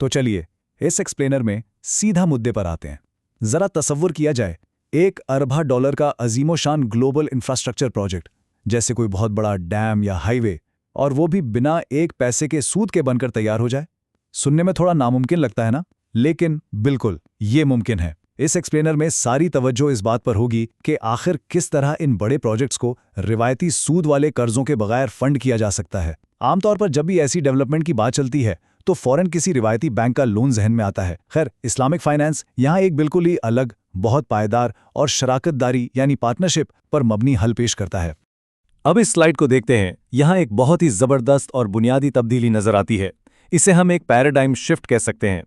तो चलिए इस एक्सप्लेनर में सीधा मुद्दे पर आते हैं। जरा तसव्वुर किया जाए, $1 अरब का अजीमोशान ग्लोबल इंफ्रास्ट्रक्चर प्रोजेक्ट, जैसे कोई बहुत बड़ा डैम या हाईवे, और वो भी बिना एक पैसे के सूद के बनकर तैयार हो जाए। सुनने में थोड़ा नामुमकिन लगता है ना, लेकिन बिल्कुल ये मुमकिन है। इस एक्सप्लेनर में सारी तवज्जो इस बात पर होगी कि आखिर किस तरह इन बड़े प्रोजेक्ट्स को रिवायती सूद वाले कर्जों के बगैर फंड किया जा सकता है। आमतौर पर जब भी ऐसी डेवलपमेंट की बात चलती है तो फौरन किसी रिवायती बैंक का लोन जहन में आता है। खैर, इस्लामिक फाइनेंस यहाँ एक बिल्कुल ही अलग, बहुत पायदार और शराकतदारी यानी पार्टनरशिप पर मबनी हल पेश करता है। अब इस स्लाइड को देखते हैं। यहाँ एक बहुत ही जबरदस्त और बुनियादी तब्दीली नजर आती है। इसे हम एक पैराडाइम शिफ्ट कह सकते हैं।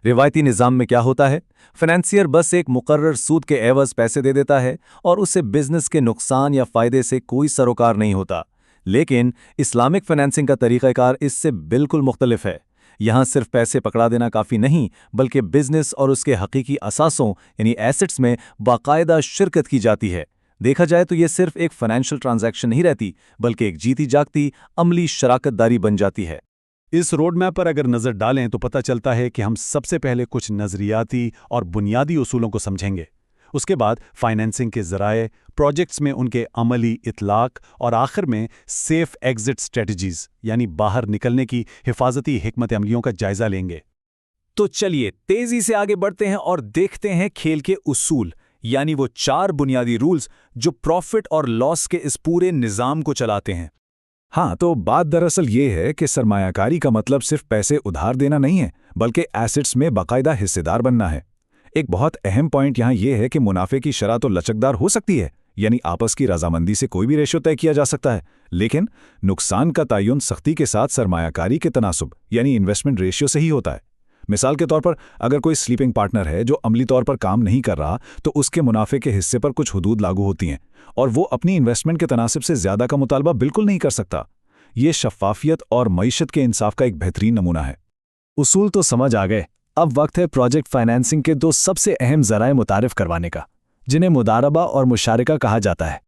रिवायती निज़ाम में क्या होता है? फाइनेंसियर बस एक मुकर्रर सूद के एवज पैसे दे देता है और उससे बिजनेस के नुकसान या फायदे से कोई सरोकार नहीं होता। लेकिन इस्लामिक फाइनेंसिंग का तरीक़ाकार इससे बिल्कुल मुख्तलिफ है। यहाँ सिर्फ पैसे पकड़ा देना काफ़ी नहीं, बल्कि बिजनेस और उसके हकीकी असासों यानी एसेट्स में बाकायदा शिरकत की जाती है। देखा जाए तो ये सिर्फ एक फाइनेंशियल ट्रांजैक्शन नहीं रहती, बल्कि एक जीती जागती अमली शराकतदारी बन जाती है। इस रोड मैप पर अगर नज़र डालें तो पता चलता है कि हम सबसे पहले कुछ नज़रियाती और बुनियादी उसूलों को समझेंगे। उसके बाद फाइनेंसिंग के ज़राए, प्रोजेक्ट्स में उनके अमली इतलाक और आखिर में सेफ एग्जिट स्ट्रेटजीज यानी बाहर निकलने की हिफाजती हिकमत अमलियों का जायज़ा लेंगे। तो चलिए तेज़ी से आगे बढ़ते हैं और देखते हैं खेल के उसूल, यानी वो 4 बुनियादी रूल्स जो प्रॉफिट और लॉस के इस पूरे निज़ाम को चलाते हैं। हाँ, तो बात दरअसल ये है कि सरमायाकारी का मतलब सिर्फ पैसे उधार देना नहीं है, बल्कि एसेट्स में बाकायदा हिस्सेदार बनना है। एक बहुत अहम पॉइंट यहाँ ये है कि मुनाफे की शरह तो लचकदार हो सकती है, यानी आपस की रजामंदी से कोई भी रेशो तय किया जा सकता है, लेकिन नुकसान का तयन सख्ती के साथ सरमायाकारी के तनासुब यानी इन्वेस्टमेंट रेशियो से ही होता है। मिसाल के तौर पर अगर कोई स्लीपिंग पार्टनर है जो अमली तौर पर काम नहीं कर रहा, तो उसके मुनाफे के हिस्से पर कुछ हुदूद लागू होती हैं और वो अपनी इन्वेस्टमेंट के तनासिब से ज़्यादा का मुतालबा बिल्कुल नहीं कर सकता। ये शफ़ाफियत और मईशत के इंसाफ का एक बेहतरीन नमूना है। उसूल तो समझ आ गए। अब वक्त है प्रोजेक्ट फाइनेंसिंग के 2 सबसे अहम ज़राए मुतारिफ करवाने का, जिन्हें मुदारबा और मुशारका कहा जाता है।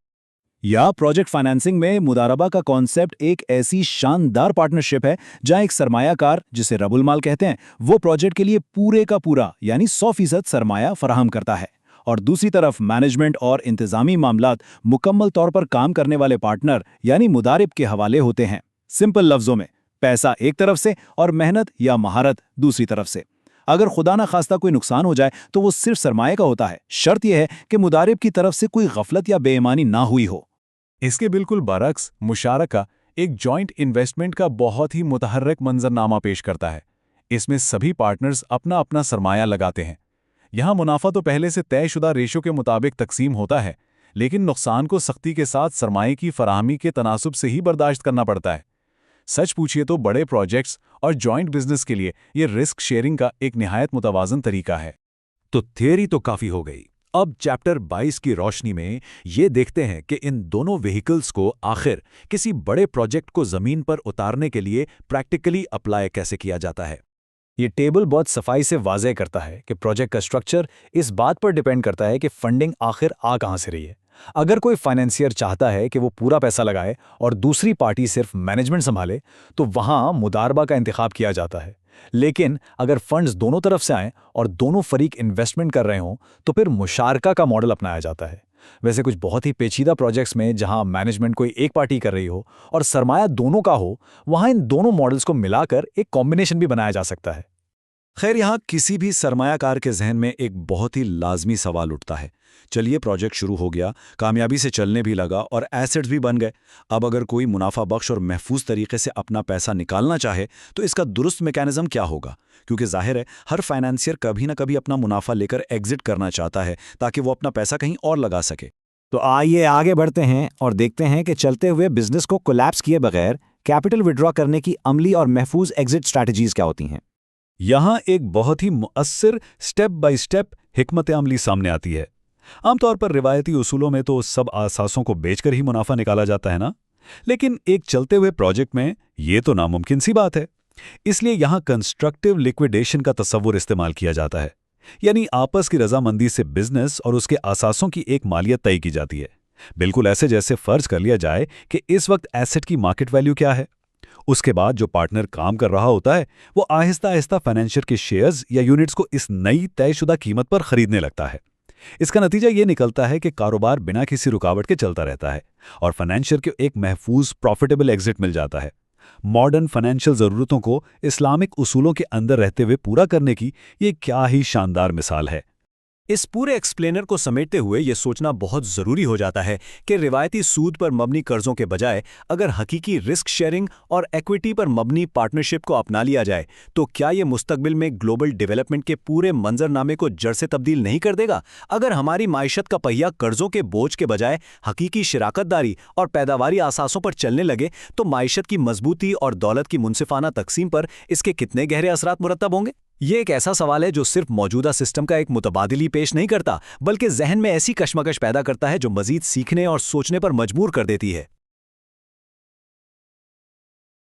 या प्रोजेक्ट फाइनेंसिंग में मुदारबा का कॉन्सेप्ट एक ऐसी शानदार पार्टनरशिप है जहां एक सरमायाकार, जिसे रबुल माल कहते हैं, वो प्रोजेक्ट के लिए पूरे का पूरा यानी 100% सरमाया फराहम करता है, और दूसरी तरफ मैनेजमेंट और इंतजामी मामलात मुकम्मल तौर पर काम करने वाले पार्टनर यानी मुदारिब के हवाले होते हैं। सिंपल लफ्जों में, पैसा एक तरफ से और मेहनत या महारत दूसरी तरफ से। अगर खुदा ना खास्ता कोई नुकसान हो जाए तो वो सिर्फ सरमाए का होता है। शर्त यह है कि मुदारिब की तरफ से कोई गफलत या बेईमानी ना हुई हो। इसके बिल्कुल बरक्स मुशारका एक जॉइंट इन्वेस्टमेंट का बहुत ही मुतहर्रिक मंजरनामा पेश करता है। इसमें सभी पार्टनर्स अपना अपना सरमाया लगाते हैं। यहाँ मुनाफा तो पहले से तयशुदा रेशो के मुताबिक तकसीम होता है, लेकिन नुकसान को सख्ती के साथ सरमाए की फराहमी के तनासुब से ही बर्दाश्त करना पड़ता है। सच पूछिए तो बड़े प्रोजेक्ट्स और जॉइंट बिजनेस के लिए ये रिस्क शेयरिंग का एक निहायत मुतवाज़न तरीका है। तो थियरी तो काफ़ी हो गई। अब चैप्टर 22 की रोशनी में ये देखते हैं कि इन दोनों व्हीकल्स को आखिर किसी बड़े प्रोजेक्ट को ज़मीन पर उतारने के लिए प्रैक्टिकली अप्लाई कैसे किया जाता है। ये टेबल बहुत सफाई से वाज़ेह करता है कि प्रोजेक्ट का स्ट्रक्चर इस बात पर डिपेंड करता है कि फंडिंग आखिर आ कहाँ से रही है। अगर कोई फाइनेंसियर चाहता है कि वो पूरा पैसा लगाए और दूसरी पार्टी सिर्फ मैनेजमेंट संभाले, तो वहाँ मुदारबा का इंतखाब किया जाता है। लेकिन अगर फंड्स दोनों तरफ से आएं और दोनों फरीक इन्वेस्टमेंट कर रहे हों, तो फिर मुशारका का मॉडल अपनाया जाता है। वैसे कुछ बहुत ही पेचीदा प्रोजेक्ट्स में जहां मैनेजमेंट कोई एक पार्टी कर रही हो और सरमाया दोनों का हो, वहां इन दोनों मॉडल्स को मिलाकर एक कॉम्बिनेशन भी बनाया जा सकता है। खैर, यहाँ किसी भी सरमायाकार के जहन में एक बहुत ही लाजमी सवाल उठता है। चलिए, प्रोजेक्ट शुरू हो गया, कामयाबी से चलने भी लगा और एसेट्स भी बन गए। अब अगर कोई मुनाफा बख्श और महफूज तरीके से अपना पैसा निकालना चाहे तो इसका दुरुस्त मैकेनिज्म क्या होगा? क्योंकि जाहिर है हर फाइनेंसियर कभी ना कभी अपना मुनाफा लेकर एग्जिट करना चाहता है ताकि वो अपना पैसा कहीं और लगा सके। तो आइए आगे बढ़ते हैं और देखते हैं कि चलते हुए बिजनेस को कोलैप्स किए बगैर कैपिटल विड्रॉ करने की अमली और महफूज एग्जिट स्ट्रैटेजीज क्या होती हैं। यहाँ एक बहुत ही मुअस्सिर स्टेप बाय स्टेप हिकमत अमली सामने आती है। आमतौर पर रिवायती उसूलों में तो सब आसासों को बेचकर ही मुनाफा निकाला जाता है ना, लेकिन एक चलते हुए प्रोजेक्ट में ये तो नामुमकिन सी बात है। इसलिए यहाँ कंस्ट्रक्टिव लिक्विडेशन का तस्वुर इस्तेमाल किया जाता है, यानी आपस की रजामंदी से बिजनेस और उसके आसासों की एक मालियत तय की जाती है। बिल्कुल ऐसे जैसे फर्ज कर लिया जाए कि इस वक्त एसेट की मार्केट वैल्यू क्या है, اس کے بعد جو پارٹنر کام کر رہا ہوتا ہے وہ آہستہ آہستہ فائنینشر کے شیئرز یا یونٹس کو اس نئی طے شدہ قیمت پر خریدنے لگتا ہے۔ اس کا نتیجہ یہ نکلتا ہے کہ کاروبار بنا کسی رکاوٹ کے چلتا رہتا ہے اور فائنینشر کے ایک محفوظ پروفیٹیبل ایگزٹ مل جاتا ہے۔ ماڈرن فائنینشیل ضرورتوں کو اسلامک اصولوں کے اندر رہتے ہوئے پورا کرنے کی یہ کیا ہی شاندار مثال ہے۔ اس پورے ایکسپلینر کو سمیٹتے ہوئے یہ سوچنا بہت ضروری ہو جاتا ہے کہ روایتی سود پر مبنی قرضوں کے بجائے اگر حقیقی رسک شیئرنگ اور ایکویٹی پر مبنی پارٹنرشپ کو اپنا لیا جائے تو کیا یہ مستقبل میں گلوبل ڈیولپمنٹ کے پورے منظرنامے کو جڑ سے تبدیل نہیں کر دے گا؟ اگر ہماری معیشت کا پہیہ قرضوں کے بوجھ کے بجائے حقیقی شراکت داری اور پیداواری اساسوں پر چلنے لگے تو معیشت کی مضبوطی اور دولت کی منصفانہ تقسیم پر اس کے کتنے گہرے اثرات مرتب ہوں گے؟ یہ ایک ایسا سوال ہے جو صرف موجودہ سسٹم کا ایک متبادل پیش نہیں کرتا بلکہ ذہن میں ایسی کشمکش پیدا کرتا ہے جو مزید سیکھنے اور سوچنے پر مجبور کر دیتی ہے۔